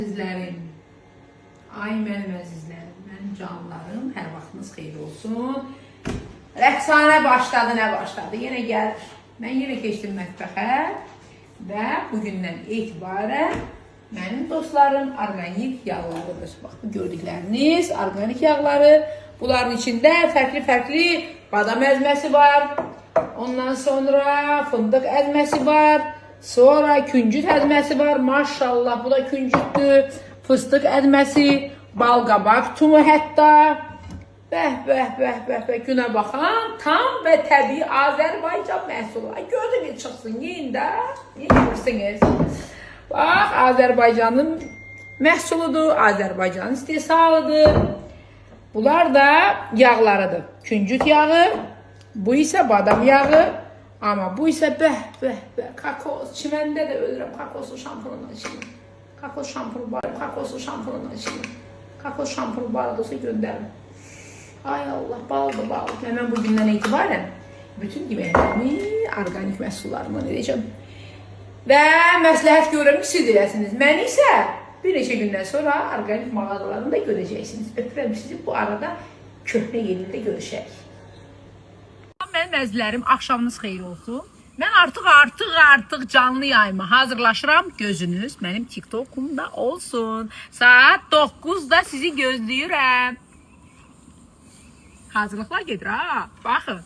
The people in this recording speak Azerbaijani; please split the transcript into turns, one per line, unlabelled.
Əzizlərim, ay mənim əzizlərim, mənim canlarım, hər vaxtınız xeyir olsun. Rəqsanə başladı, nə başladı? Yenə gəlir. Mən yenə keçdim mətbəxə və bugündən etibarən mənim dostlarım organik yağlarıdır. Bax, bu gördükləriniz organik yağları. Bunların içində fərqli badam əzməsi var. Ondan sonra fındıq əzməsi var. Sonra küncüt əzməsi var. Maşallah, bu da küncütdür. Fıstıq əzməsi, balqabaq tumu hətta. Bəh, günə baxan tam və təbii Azərbaycan məhsulları. Gözünüz çıxsın, yiyin də, yeyirsiniz. Bax, Azərbaycanın məhsuludur, Azərbaycanın istehsalıdır. Bunlar da yağlarıdır. Küncüt yağı, bu isə badam yağı. Amma bu isə kakos. Çiməndə də ölürəm, kakoslu şampunundan içilim. Kakos şampunu var, kakoslu şampunundan içilim. Kakos şampunu var olsa göndərim. Ay Allah, baldır. Mən bugündən etibarən bütün yeməklərimi organik məhsullarından edəcəm. Və məsləhət görürəm ki, siz eləsiniz. Mən isə bir neçə gündən sonra organik mağazalarında görəcəksiniz. Öpürəm sizi, bu arada köhnə yerində görüşək. Mənim əzizlərim, axşamınız xeyir olsun. Mən artıq canlı yayıma hazırlaşıram. Gözünüz mənim TikTokumda olsun. Saat 9'da sizi gözləyirəm. Hazırlıqlar gedir ha. Baxın.